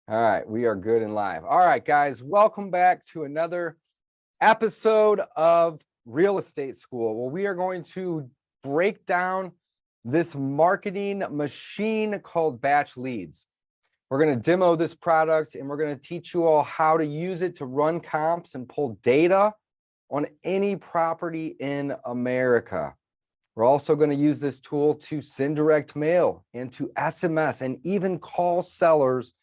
All right, we are good and live. All right, guys, welcome back to another episode of Real Estate School. Well, we are going to break down this marketing machine called BatchLeads. We're going to demo this product and we're going to teach you all how to use it to run comps and pull data on any property in America. We're also going to use this tool to send direct mail and to SMS and even call sellers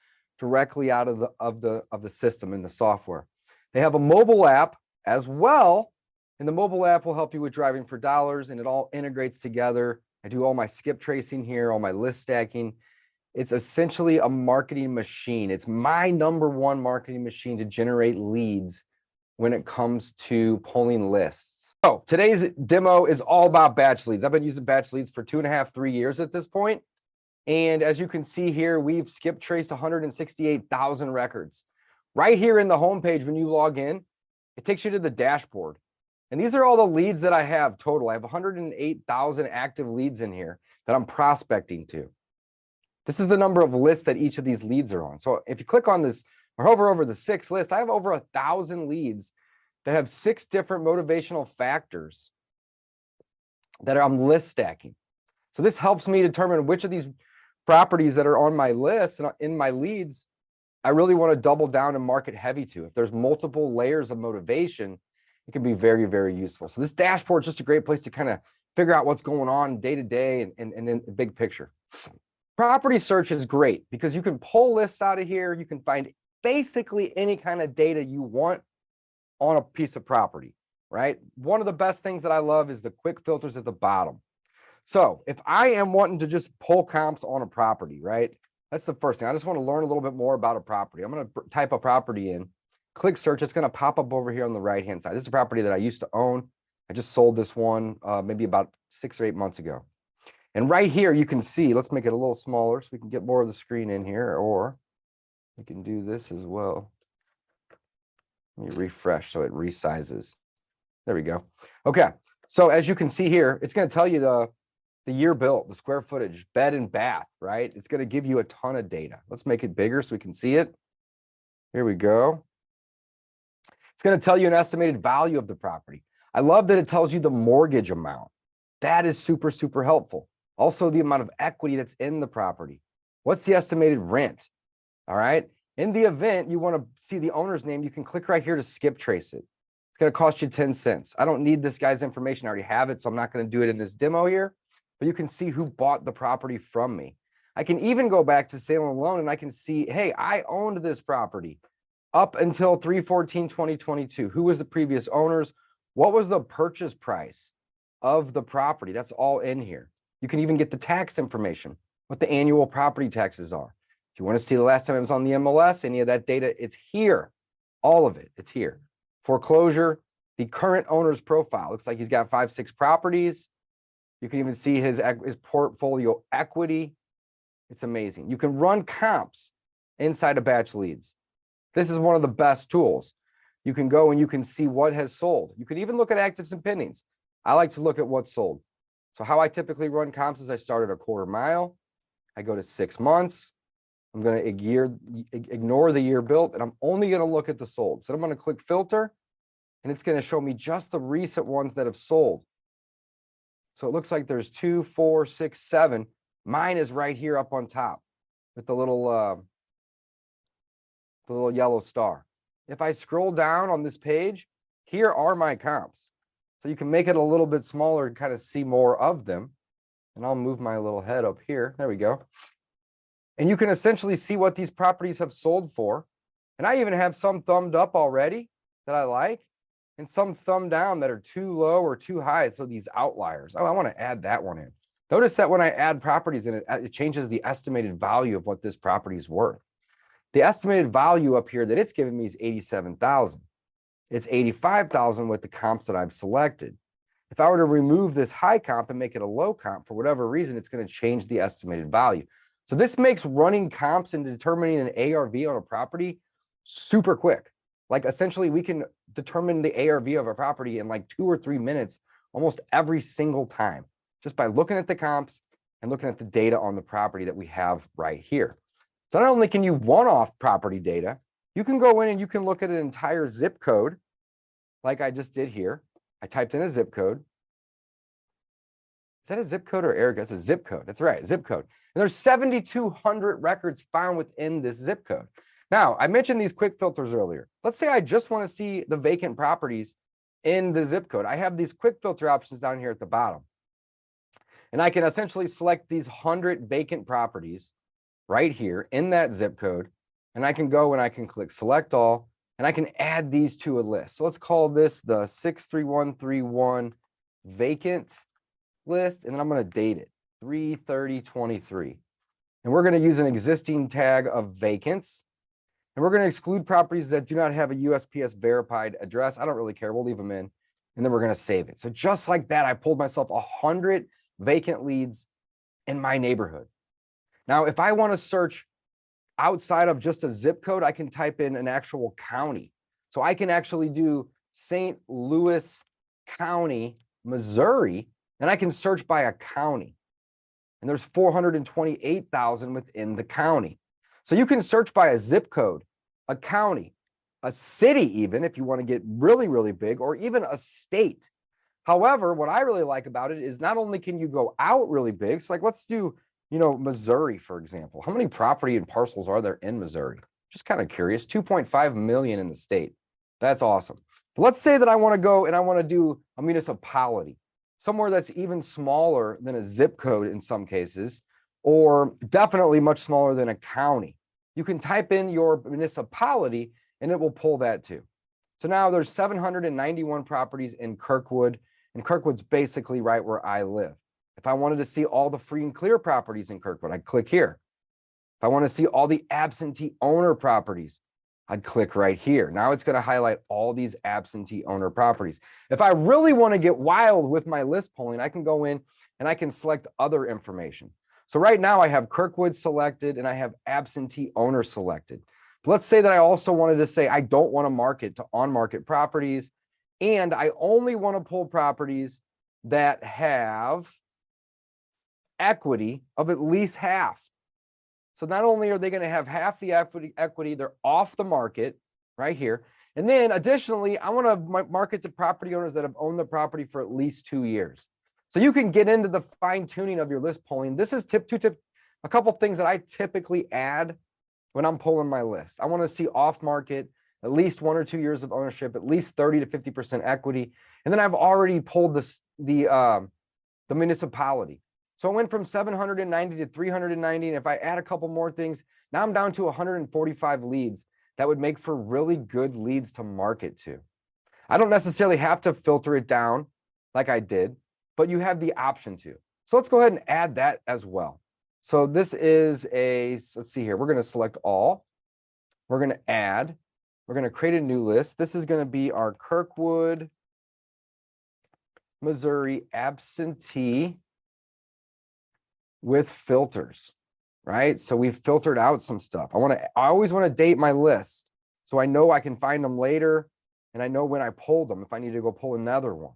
directly out of the system in the software. They have a mobile app as well, and the mobile app will help you with driving for dollars, and it all integrates together. I do all my skip tracing here, all my list stacking. It's essentially a marketing machine. It's my #1 marketing machine to generate leads when it comes to pulling lists. So today's demo is all about BatchLeads. I've been using BatchLeads for 2.5, 3 years at this point. And as you can see here, we've skip traced 168,000 records. Right here in the homepage, when you log in, it takes you to the dashboard. And these are all the leads that I have total. I have 108,000 active leads in here that I'm prospecting to. This is the number of lists that each of these leads are on. So if you click on this or hover over the 6 list, I have over 1,000 leads that have 6 different motivational factors that I'm list stacking. So this helps me determine which of these properties that are on my list and in my leads I really want to double down and market heavy to. If there's multiple layers of motivation, it can be very, very useful. So this dashboard is just a great place to kind of figure out what's going on day to day and in the big picture. Property search is great because you can pull lists out of here. You can find basically any kind of data you want on a piece of property, right? One of the best things that I love is the quick filters at the bottom. So if I am wanting to just pull comps on a property, right? That's the first thing. I just want to learn a little bit more about a property. I'm going to type a property in, click search. It's going to pop up over here on the right-hand side. This is a property that I used to own. I just sold this one maybe about 6 or 8 months ago. And right here, you can see, let's make it a little smaller so we can get more of the screen in here, or we can do this as well. Let me refresh so it resizes. There we go. Okay. So as you can see here, it's going to tell you the year built, the square footage, bed and bath, right? It's going to give you a ton of data. Let's make it bigger so we can see it. Here we go. It's going to tell you an estimated value of the property. I love that it tells you the mortgage amount. That is super, super helpful. Also, the amount of equity that's in the property. What's the estimated rent? All right. In the event you want to see the owner's name, you can click right here to skip trace it. It's going to cost you 10 cents. I don't need this guy's information. I already have it, so I'm not going to do it in this demo here. But you can see who bought the property from me. I can even go back to sale and loan and I can see, hey, I owned this property up until 3/14/2022. Who was the previous owners? What was the purchase price of the property? That's all in here. You can even get the tax information, what the annual property taxes are. If you want to see the last time it was on the MLS, any of that data, it's here. All of it, it's here. Foreclosure, the current owner's profile. Looks like he's got 5, 6 properties. You can even see his portfolio equity. It's amazing. You can run comps inside of BatchLeads. This is one of the best tools. You can go and you can see what has sold. You can even look at actives and pendings. I like to look at what's sold. So how I typically run comps is I start at a quarter mile. I go to 6 months. I'm going to ignore the year built, and I'm only going to look at the sold. So I'm going to click filter, and it's going to show me just the recent ones that have sold. So it looks like there's 2, 4, 6, 7. Mine is right here up on top with the little yellow star. If I scroll down on this page, here are my comps. So you can make it a little bit smaller and kind of see more of them. And I'll move my little head up here. There we go. And you can essentially see what these properties have sold for. And I even have some thumbed up already that I like, and some thumb down that are too low or too high. So these outliers. Oh, I want to add that one in. Notice that when I add properties in it, it changes the estimated value of what this property is worth. The estimated value up here that it's giving me is 87,000. It's 85,000 with the comps that I've selected. If I were to remove this high comp and make it a low comp, for whatever reason, it's going to change the estimated value. So this makes running comps and determining an ARV on a property super quick. Like essentially we can determine the ARV of a property in like 2 or 3 minutes almost every single time, just by looking at the comps and looking at the data on the property that we have right here. So not only can you one-off property data, you can go in and you can look at an entire zip code like I just did here. I typed in a zip code. Is that a zip code or area? That's a zip code. That's right, zip code. And there's 7,200 records found within this zip code. Now, I mentioned these quick filters earlier. Let's say I just want to see the vacant properties in the zip code. I have these quick filter options down here at the bottom. And I can essentially select these 100 vacant properties right here in that zip code. And I can go and I can click select all, and I can add these to a list. So let's call this the 63131 vacant list, and then I'm going to date it 3/30/23. And we're going to use an existing tag of vacants. And we're going to exclude properties that do not have a USPS verified address. I don't really care. We'll leave them in. And then we're going to save it. So just like that, I pulled myself 100 vacant leads in my neighborhood. Now, if I want to search outside of just a zip code, I can type in an actual county. So I can actually do St. Louis County, Missouri, and I can search by a county. And there's 428,000 within the county. So you can search by a zip code, a county, a city, even if you want to get really, really big, or even a state. However, what I really like about it is not only can you go out really big, so like let's do, Missouri, for example. How many property and parcels are there in Missouri? Just kind of curious. 2.5 million in the state. That's awesome. But let's say that I want to go and I want to do a municipality, somewhere that's even smaller than a zip code in some cases, or definitely much smaller than a county. You can type in your municipality and it will pull that too. So now there's 791 properties in Kirkwood, and Kirkwood's basically right where I live. If I wanted to see all the free and clear properties in Kirkwood, I'd click here. If I want to see all the absentee owner properties, I'd click right here. Now it's going to highlight all these absentee owner properties. If I really want to get wild with my list pulling, I can go in and I can select other information. So right now I have Kirkwood selected and I have absentee owner selected. But let's say that I also wanted to say I don't want to market to on-market properties, and I only want to pull properties that have equity of at least half. So not only are they going to have half the equity, they're off the market right here. And then additionally, I want to market to property owners that have owned the property for at least 2 years. So you can get into the fine tuning of your list pulling. This is a couple things that I typically add when I'm pulling my list. I want to see off market, at least 1 or 2 years of ownership, at least 30 to 50% equity. And then I've already pulled the municipality. So I went from 790 to 390. And if I add a couple more things, now I'm down to 145 leads that would make for really good leads to market to. I don't necessarily have to filter it down like I did, but you have the option to. So let's go ahead and add that as well. So this is let's see here. We're going to select all. We're going to add. We're going to create a new list. This is going to be our Kirkwood, Missouri absentee with filters, right? So we've filtered out some stuff. I always want to date my lists so I know I can find them later and I know when I pulled them if I need to go pull another one.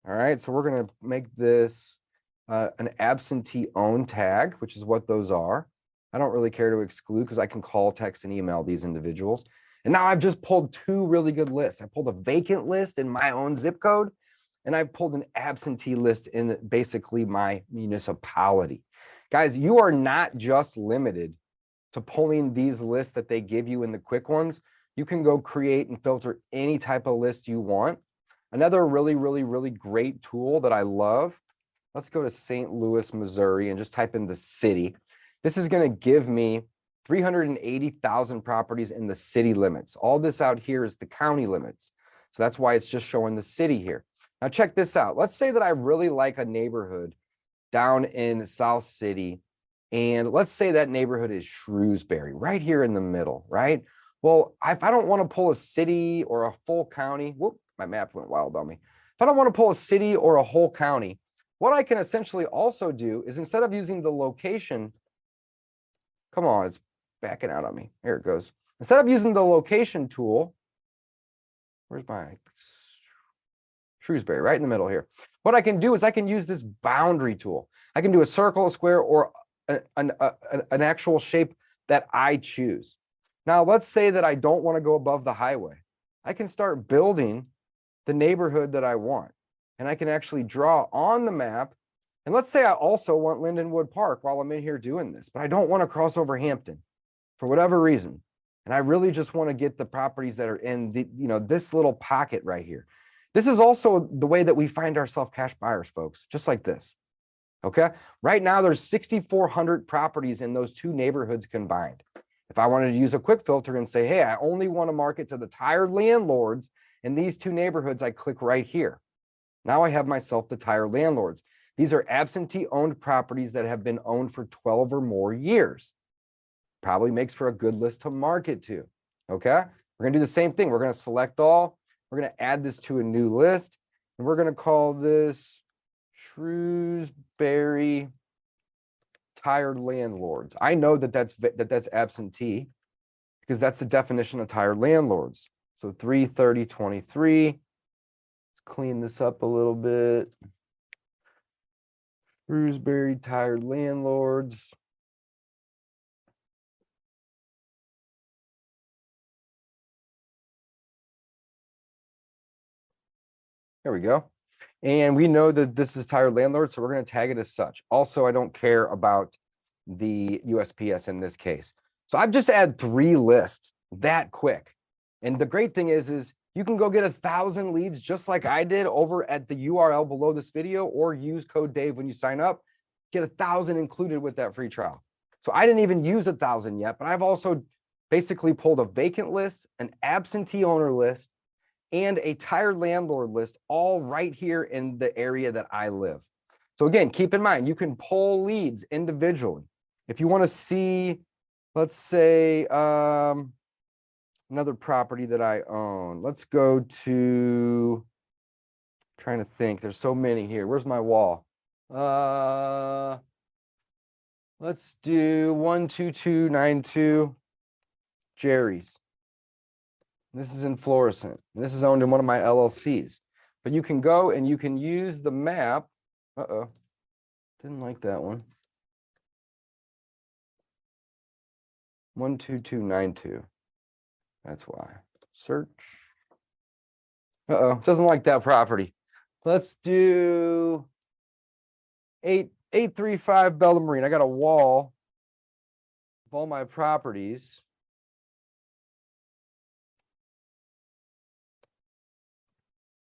All right, so we're going to make this an absentee owned tag, which is what those are. I don't really care to exclude because I can call, text, and email these individuals. And now I've just pulled 2 really good lists. I pulled a vacant list in my own zip code, and I pulled an absentee list in basically my municipality. Guys, you are not just limited to pulling these lists that they give you in the quick ones. You can go create and filter any type of list you want. Another really, really, really great tool that I love. Let's go to St. Louis, Missouri, and just type in the city. This is going to give me 380,000 properties in the city limits. All this out here is the county limits. So that's why it's just showing the city here. Now check this out. Let's say that I really like a neighborhood down in South City. And let's say that neighborhood is Shrewsbury, right here in the middle, right? Well, if I don't want to pull a city or a full county, whoop, my map went wild on me. If I don't want to pull a city or a whole county, what I can essentially also do is instead of using the location, come on, it's backing out on me. Here it goes. Instead of using the location tool, where's my Shrewsbury, right in the middle here. What I can do is I can use this boundary tool. I can do a circle, a square, or an actual shape that I choose. Now, let's say that I don't want to go above the highway. I can start building the neighborhood that I want, and I can actually draw on the map. And let's say I also want Lindenwood Park while I'm in here doing this, but I don't want to cross over Hampton for whatever reason. And I really just want to get the properties that are in the, this little pocket right here. This is also the way that we find ourselves cash buyers, folks, just like this. Okay. Right now, there's 6,400 properties in those two neighborhoods combined. If I wanted to use a quick filter and say, hey, I only want to market to the tired landlords in these two neighborhoods, I click right here. Now I have myself the tired landlords. These are absentee owned properties that have been owned for 12 or more years. Probably makes for a good list to market to. Okay. We're going to do the same thing. We're going to select all. We're going to add this to a new list, and we're going to call this Shrewsbury tired landlords. I know that that's absentee because that's the definition of tired landlords. So 33023. Let's clean this up a little bit. Shrewsbury tired landlords. There we go. And we know that this is tired landlord, so we're going to tag it as such. Also, I don't care about the USPS in this case. So I've just added 3 lists that quick. And the great thing is you can go get 1,000 leads just like I did over at the URL below this video, or use code Dave when you sign up, get 1,000 included with that free trial. So I didn't even use 1,000 yet, but I've also basically pulled a vacant list, an absentee owner list, and a tired landlord list, all right here in the area that I live. So again, keep in mind, you can pull leads individually. If you want to see, let's say, another property that I own, let's go to, trying to think, there's so many here. Where's my wall? Let's do 12292 Jerry's. This is in Florissant. This is owned in one of my LLCs. But you can go and you can use the map. Uh-oh. Didn't like that one. 12292. That's why. Search. Uh-oh. Doesn't like that property. Let's do 835 Bella Marine. I got a wall of all my properties.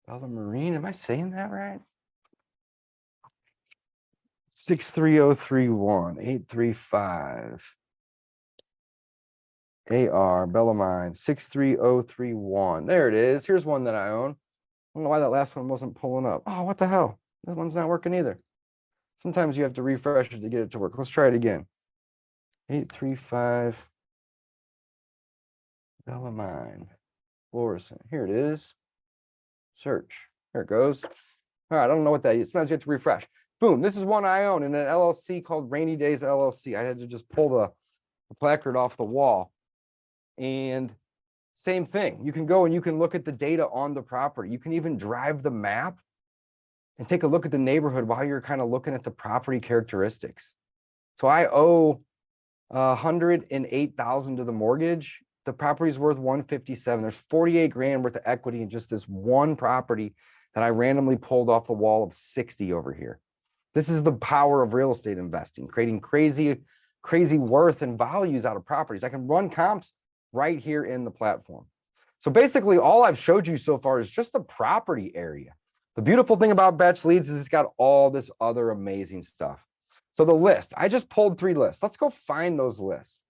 Bella Marine, am I saying that right? 63031, 835. AR, Bellamine, 63031. There it is. Here's one that I own. I don't know why that last one wasn't pulling up. Oh, what the hell? That one's not working either. Sometimes you have to refresh it to get it to work. Let's try it again. 835 Bellamine, Florissant. Here it is. Search. There it goes. All right, I don't know what that is. Sometimes you have to refresh. Boom, this is one I own in an LLC called Rainy Days LLC. I had to just pull the placard off the wall. And same thing. You can go and you can look at the data on the property. You can even drive the map and take a look at the neighborhood while you're kind of looking at the property characteristics. So I owe $108,000 to the mortgage. The property's worth $157,000. There's 48 grand worth of equity in just this one property that I randomly pulled off the wall of 60 over here. This is the power of real estate investing, creating crazy worth and values out of properties. I can run comps right here in the platform. So basically all I've showed you so far is just the property area. The beautiful thing about BatchLeads is it's got all this other amazing stuff. So the list, I just pulled 3 lists. Let's go find those lists.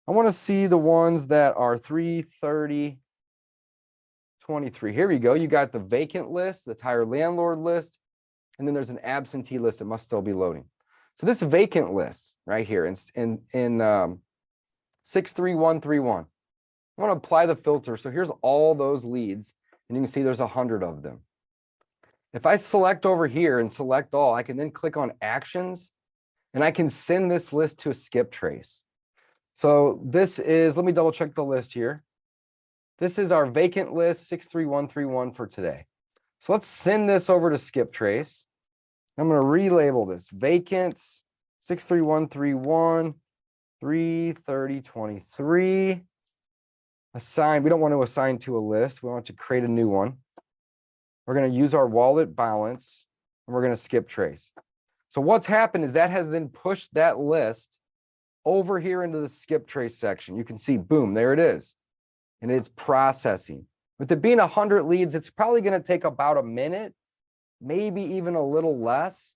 I want to see the ones that are 33023. Here we go. You got the vacant list, the tired landlord list, and then there's an absentee list that must still be loading. So this vacant list right here in 63131. I want to apply the filter. So here's all those leads, and you can see there's 100 of them. If I select over here and select all, I can then click on actions, and I can send this list to a skip trace. So this is, let me double check the list here. This is our vacant list 63131 for today. So let's send this over to skip trace. I'm going to relabel this vacant 63131. 3/30/23. Assign, we don't want to assign to a list. We want to create a new one. We're going to use our wallet balance and we're going to skip trace. So what's happened is that has then pushed that list over here into the skip trace section. You can see, boom, there it is. And it's processing. With it being 100 leads, it's probably going to take about a minute, maybe even a little less,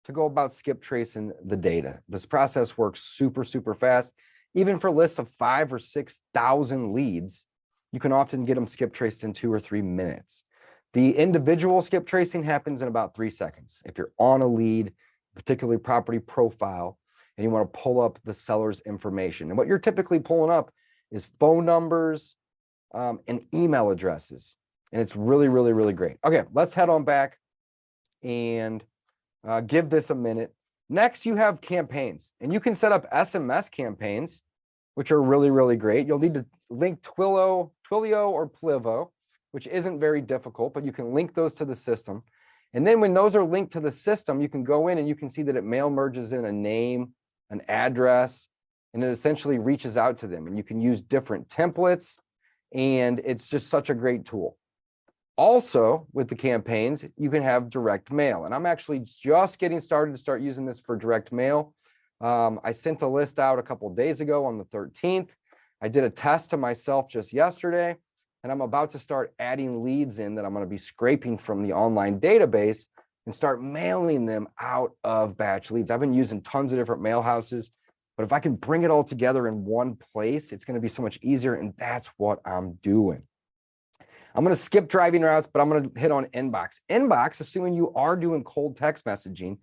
to go about skip tracing the data. This process works super, super fast. Even for lists of 5,000 or 6,000 leads, you can often get them skip traced in 2 or 3 minutes. The individual skip tracing happens in about 3 seconds. If you're on a lead, particularly property profile, and you want to pull up the seller's information. And what you're typically pulling up is phone numbers and email addresses. And it's really, really, really great. Okay, let's head on back and give this a minute. Next, you have campaigns, and you can set up SMS campaigns, which are really, really great. You'll need to link Twilio or Plivo, which isn't very difficult, but you can link those to the system. And then when those are linked to the system, you can go in and you can see that it mail merges in a name, an address, and it essentially reaches out to them. And you can use different templates, and it's just such a great tool. Also, with the campaigns, you can have direct mail. And I'm actually just getting started to start using this for direct mail. I sent a list out a couple of days ago on the 13th. I did a test to myself just yesterday, and I'm about to start adding leads in that I'm going to be scraping from the online database and start mailing them out of BatchLeads. I've been using tons of different mail houses, but if I can bring it all together in one place, it's going to be so much easier, and that's what I'm doing. I'm going to skip driving routes, but I'm going to hit on inbox. Inbox, assuming you are doing cold text messaging,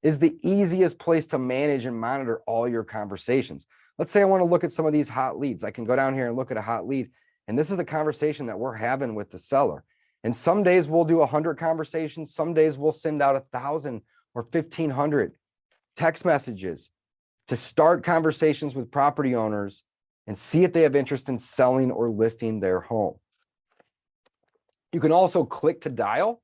is the easiest place to manage and monitor all your conversations. Let's say I want to look at some of these hot leads. I can go down here and look at a hot lead, and this is the conversation that we're having with the seller. And some days we'll do 100 conversations. Some days we'll send out 1,000 or 1,500 text messages to start conversations with property owners and see if they have interest in selling or listing their home. You can also click to dial,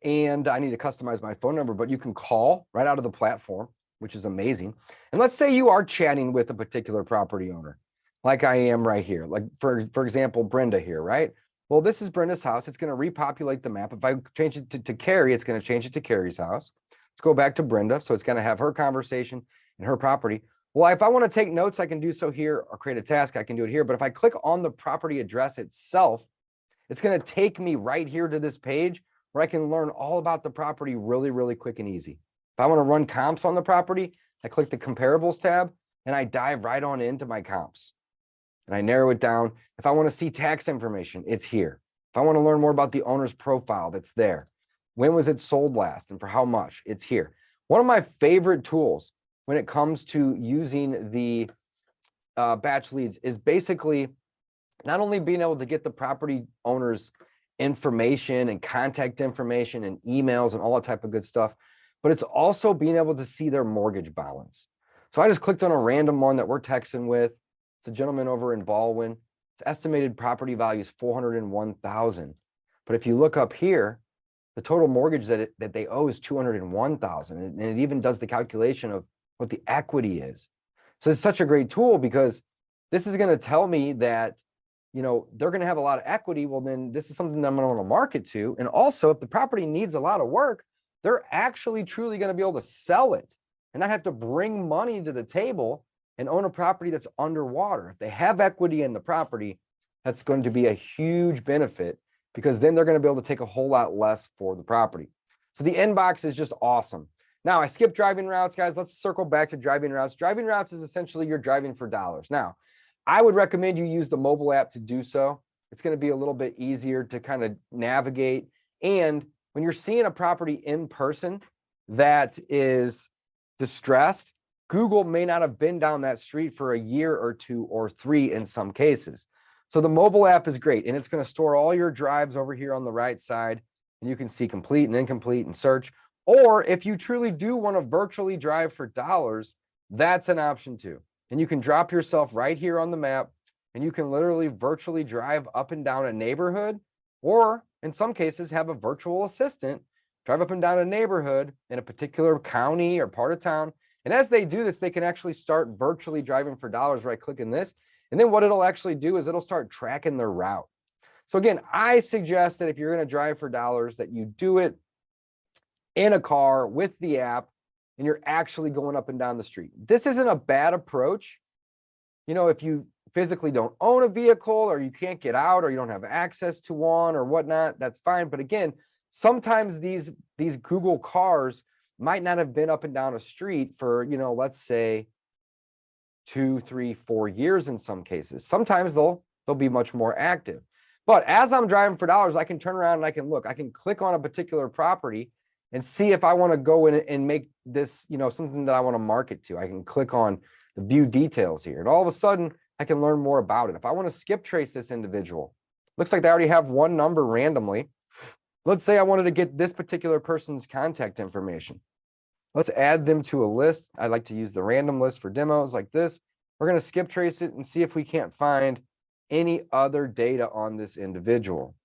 and I need to customize my phone number, but you can call right out of the platform, which is amazing. And let's say you are chatting with a particular property owner, like I am right here, like for example, Brenda here, right? Well, this is Brenda's house. It's going to repopulate the map. If I change it to Carrie, it's going to change it to Carrie's house. Let's go back to Brenda. So it's going to have her conversation and her property. Well, if I want to take notes, I can do so here, or create a task, I can do it here. But if I click on the property address itself, it's going to take me right here to this page where I can learn all about the property really, really quick and easy. If I want to run comps on the property, I click the comparables tab and I dive right on into my comps. And I narrow it down. If I want to see tax information, it's here. If I want to learn more about the owner's profile, that's there. When was it sold last and for how much? It's here. One of my favorite tools when it comes to using the BatchLeads is basically not only being able to get the property owner's information and contact information and emails and all that type of good stuff, but it's also being able to see their mortgage balance. So I just clicked on a random one that we're texting with. It's a gentleman over in Baldwin. Its estimated property value is $401,000. But if you look up here, the total mortgage that they owe is $201,000, and it even does the calculation of what the equity is. So it's such a great tool because this is going to tell me that, you know, they're going to have a lot of equity. Well, then this is something that I'm going to want to market to. And also, if the property needs a lot of work, they're actually truly going to be able to sell it and not have to bring money to the table and own a property that's underwater. If they have equity in the property, that's going to be a huge benefit because then they're going to be able to take a whole lot less for the property. So the inbox is just awesome. Now I skipped driving routes, guys. Let's circle back to driving routes. Driving routes is essentially you're driving for dollars. Now, I would recommend you use the mobile app to do so. It's going to be a little bit easier to kind of navigate. And when you're seeing a property in person that is distressed, Google may not have been down that street for a year or 2 or 3 in some cases. So the mobile app is great, and it's going to store all your drives over here on the right side, and you can see complete and incomplete and search. Or if you truly do want to virtually drive for dollars, that's an option too. And you can drop yourself right here on the map, and you can literally virtually drive up and down a neighborhood, or in some cases have a virtual assistant drive up and down a neighborhood in a particular county or part of town And as they do this, they can actually start virtually driving for dollars, right? Clicking this. And then what it'll actually do is it'll start tracking their route. So again, I suggest that if you're going to drive for dollars, that you do it in a car with the app and you're actually going up and down the street. This isn't a bad approach. You know, if you physically don't own a vehicle or you can't get out or you don't have access to one or whatnot, that's fine. But again, sometimes these Google cars might not have been up and down a street for, you know, let's say 2, 3, 4 years in some cases. Sometimes they'll be much more active. But as I'm driving for dollars, I can turn around and I can look. I can click on a particular property and see if I want to go in and make this, you know, something that I want to market to. I can click on the view details here, and all of a sudden I can learn more about it. If I want to skip trace this individual, looks like they already have one number randomly. Let's say I wanted to get this particular person's contact information. Let's add them to a list. I like to use the random list for demos like this. We're going to skip trace it and see if we can't find any other data on this individual.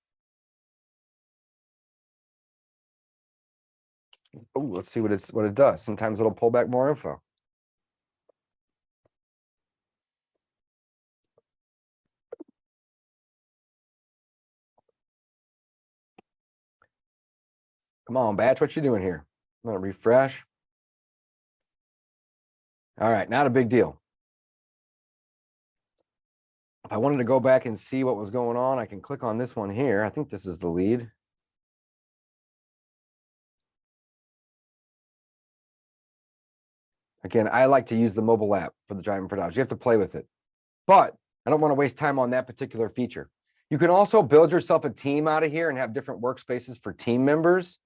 Oh, let's see what it does. Sometimes it'll pull back more info. Come on, Batch, what you doing here? I'm gonna refresh. All right, not a big deal. If I wanted to go back and see what was going on, I can click on this one here. I think this is the lead. Again, I like to use the mobile app for the driving for dollars. You have to play with it, but I don't want to waste time on that particular feature. You can also build yourself a team out of here and have different workspaces for team members.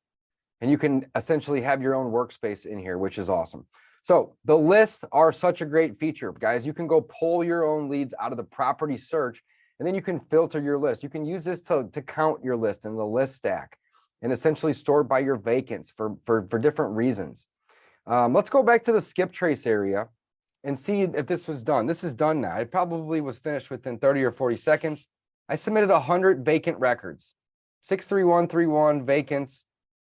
And you can essentially have your own workspace in here, which is awesome. So the lists are such a great feature, guys. You can go pull your own leads out of the property search, and then you can filter your list. You can use this to count your list in the list stack and essentially store by your vacants for different reasons. Let's go back to the skip trace area and see if this was done. This is done now. It probably was finished within 30 or 40 seconds. I submitted 100 vacant records, 63131 vacants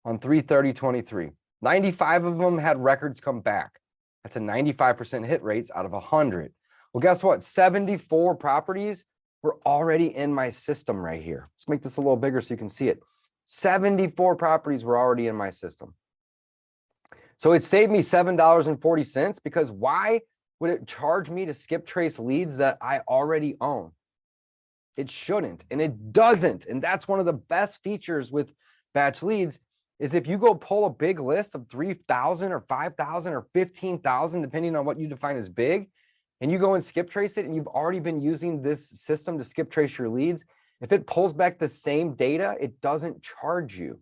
on 3/30/23. 95 of them had records come back. That's a 95% hit rates out of 100. Well, guess what? 74 properties were already in my system right here. Let's make this a little bigger so you can see it. 74 properties were already in my system. So it saved me $7.40 because why would it charge me to skip trace leads that I already own? It shouldn't, and it doesn't. And that's one of the best features with BatchLeads is if you go pull a big list of 3,000 or 5,000 or 15,000, depending on what you define as big, and you go and skip trace it, and you've already been using this system to skip trace your leads, if it pulls back the same data, it doesn't charge you.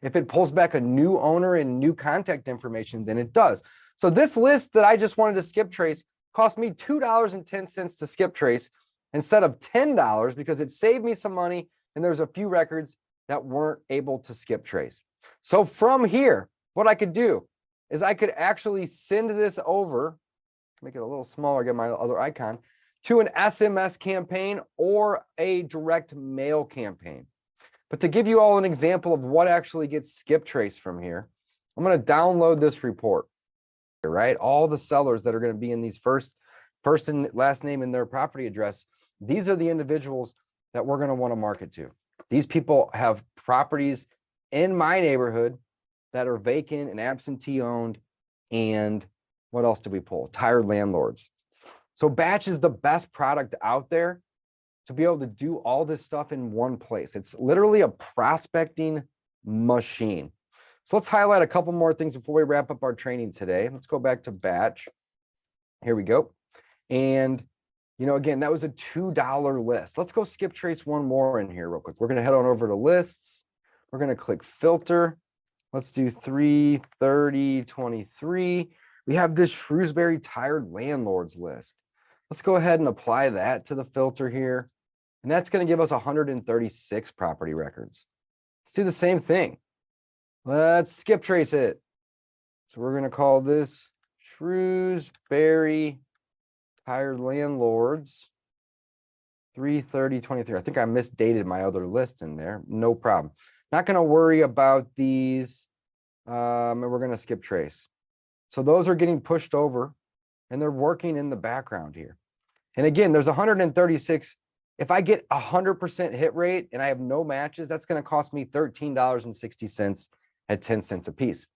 If it pulls back a new owner and new contact information, then it does. So this list that I just wanted to skip trace cost me $2.10 to skip trace instead of $10 because it saved me some money, and there's a few records that weren't able to skip trace. So from here, what I could do is I could actually send this over, make it a little smaller, get my other icon, to an SMS campaign or a direct mail campaign. But to give you all an example of what actually gets skip traced from here, I'm going to download this report, right? All the sellers that are going to be in these first and last name and their property address. These are the individuals that we're going to want to market to. These people have properties in my neighborhood that are vacant and absentee owned. And what else do we pull? Tired landlords. So Batch is the best product out there to be able to do all this stuff in one place. It's literally a prospecting machine. So let's highlight a couple more things before we wrap up our training today. Let's go back to Batch. Here we go. And you know, again, that was a $2 list. Let's go skip trace one more in here real quick. We're going to head on over to lists. We're going to click filter. Let's do 3/30/23. We have this Shrewsbury tired landlords list. Let's go ahead and apply that to the filter here. And that's going to give us 136 property records. Let's do the same thing. Let's skip trace it. So we're going to call this Shrewsbury tired landlords 3/30/23. I think I misdated my other list in there. No problem. Not going to worry about these. And we're going to skip trace. So those are getting pushed over and they're working in the background here. And again, there's 136. If I get 100% hit rate and I have no matches, that's going to cost me $13.60 at 10 cents a piece.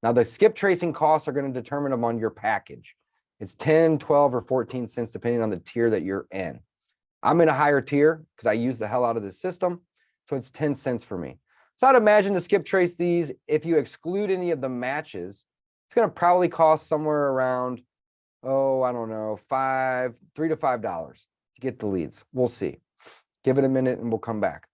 Now the skip tracing costs are going to determine them on your package. It's 10, 12, or 14 cents, depending on the tier that you're in. I'm in a higher tier because I use the hell out of this system. So it's 10 cents for me. So I'd imagine to skip trace these, if you exclude any of the matches, it's going to probably cost somewhere around, oh, I don't know, $3 to $5 to get the leads. We'll see. Give it a minute and we'll come back.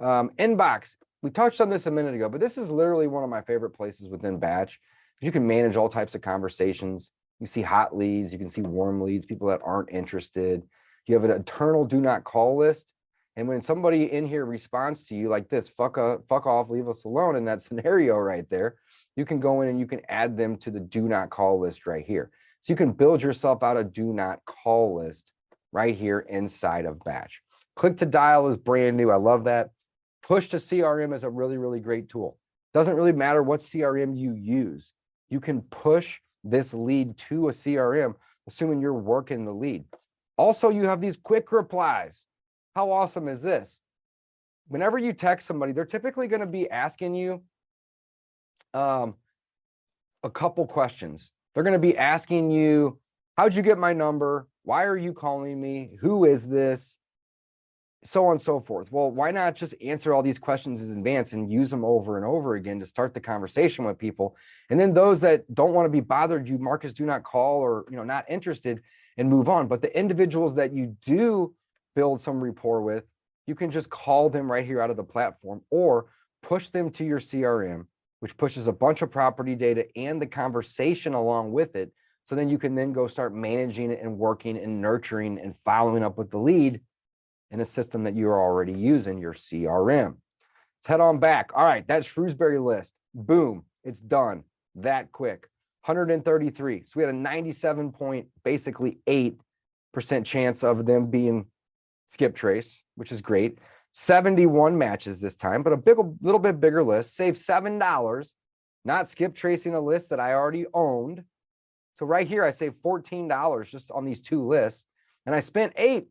Inbox. We touched on this a minute ago, but this is literally one of my favorite places within Batch. You can manage all types of conversations. You see hot leads. You can see warm leads, people that aren't interested. You have an eternal do not call list. And when somebody in here responds to you like this, fuck off, leave us alone, in that scenario right there, you can go in and you can add them to the do not call list right here. So you can build yourself out a do not call list right here inside of Batch. Click to dial is brand new. I love that. Push to CRM is a really, really great tool. Doesn't really matter what CRM you use. You can push this lead to a CRM, assuming you're working the lead. Also, you have these quick replies. How awesome is this? Whenever you text somebody, they're typically going to be asking you a couple questions. They're going to be asking you, how'd you get my number? Why are you calling me? Who is this? So on and so forth. Well, why not just answer all these questions in advance and use them over and over again to start the conversation with people? And then those that don't want to be bothered, you mark as do not call or not interested and move on. But the individuals that you do build some rapport with, you can just call them right here out of the platform or push them to your CRM, which pushes a bunch of property data and the conversation along with it. So then you can then go start managing it and working and nurturing and following up with the lead in a system that you're already using, your CRM. Let's head on back. All right, that Shrewsbury list, boom, it's done that quick. 133. So we had a 97.8% chance of them being skip traced, which is great. 71 matches this time, but a little bit bigger list. Save $7, not skip tracing a list that I already owned. So right here, I saved $14 just on these two lists, and I spent $8.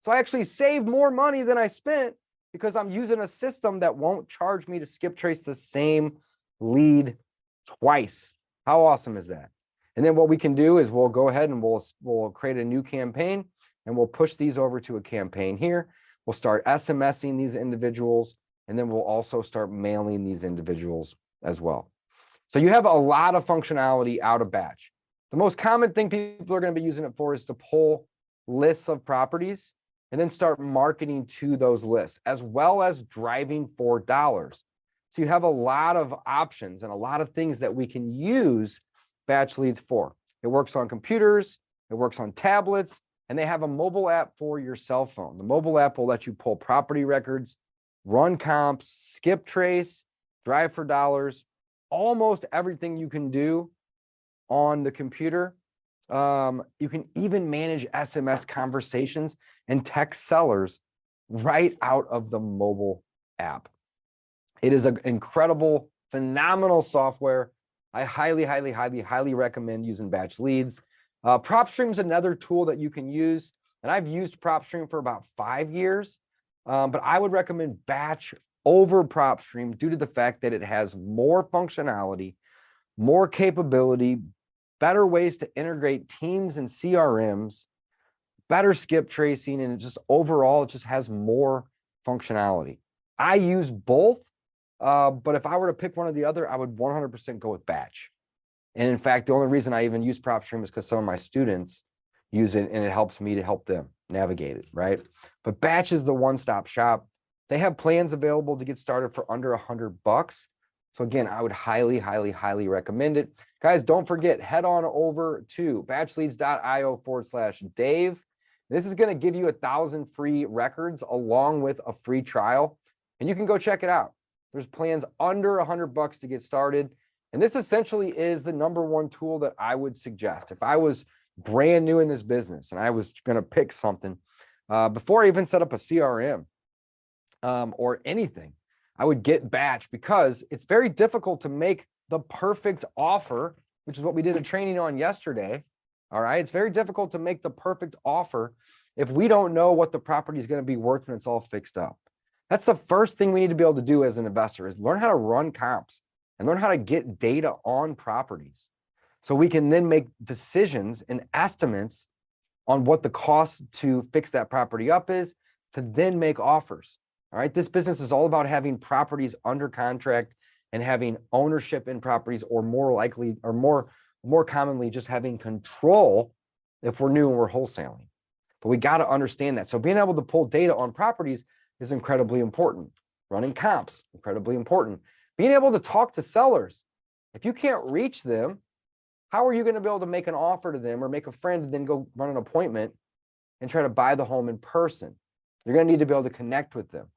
So I actually saved more money than I spent because I'm using a system that won't charge me to skip trace the same lead twice. How awesome is that? And then what we can do is we'll go ahead and we'll create a new campaign and we'll push these over to a campaign here. We'll start SMSing these individuals, and then we'll also start mailing these individuals as well. So you have a lot of functionality out of Batch. The most common thing people are going to be using it for is to pull lists of properties and then start marketing to those lists, as well as driving for dollars. So you have a lot of options and a lot of things that we can use BatchLeads for. It works on computers, it works on tablets, and they have a mobile app for your cell phone. The mobile app will let you pull property records, run comps, skip trace, drive for dollars, almost everything you can do on the computer. You can even manage SMS conversations and text sellers right out of the mobile app. It is an incredible, phenomenal software. I highly, highly, highly, highly recommend using BatchLeads. PropStream is another tool that you can use, and I've used PropStream for about 5 years, but I would recommend Batch over PropStream due to the fact that it has more functionality, more capability, better ways to integrate teams and CRMs, better skip tracing, and just overall, it just has more functionality. I use both, but if I were to pick one or the other, I would 100% go with Batch. And in fact, the only reason I even use PropStream is because some of my students use it and it helps me to help them navigate it, right? But Batch is the one-stop shop. They have plans available to get started for under $100. So again, I would highly, highly, highly recommend it. Guys, don't forget, head on over to batchleads.io/Dave. This is going to give you 1,000 free records along with a free trial, and you can go check it out. There's plans under $100 to get started. And this essentially is the #1 tool that I would suggest. If I was brand new in this business and I was going to pick something, before I even set up a CRM or anything, I would get Batch because it's very difficult to make the perfect offer which is what we did a training on yesterday. All right. It's very difficult to make the perfect offer if we don't know what the property is going to be worth when it's all fixed up. That's the first thing we need to be able to do as an investor, is learn how to run comps and learn how to get data on properties, so we can then make decisions and estimates on what the cost to fix that property up is, to then make offers. All right. This business is all about having properties under contract and having ownership in properties, or more likely, or more commonly, just having control if we're new and we're wholesaling. But we got to understand that. So being able to pull data on properties is incredibly important. Running comps, incredibly important. Being able to talk to sellers. If you can't reach them, how are you going to be able to make an offer to them, or make a friend and then go run an appointment and try to buy the home in person? You're going to need to be able to connect with them.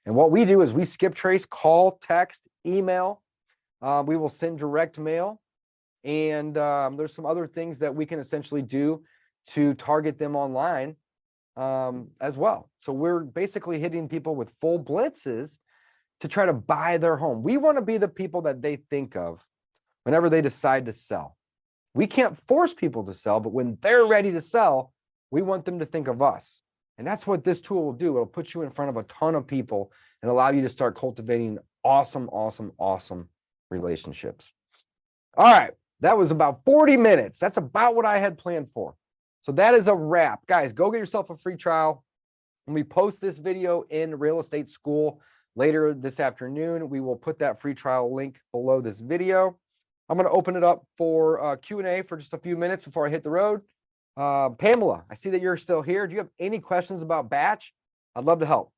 And what we do is we skip trace, call, text, email. We will send direct mail. And there's some other things that we can essentially do to target them online as well. So we're basically hitting people with full blitzes to try to buy their home. We want to be the people that they think of whenever they decide to sell. We can't force people to sell, but when they're ready to sell, we want them to think of us. And that's what this tool will do. It'll put you in front of a ton of people and allow you to start cultivating awesome, awesome, awesome relationships. All right. That was about 40 minutes. That's about what I had planned for. So that is a wrap. Guys, go get yourself a free trial. When we post this video in Real Estate School later this afternoon, we will put that free trial link below this video. I'm going to open it up for Q&A for just a few minutes before I hit the road. Pamela, I see that you're still here. Do you have any questions about Batch? I'd love to help.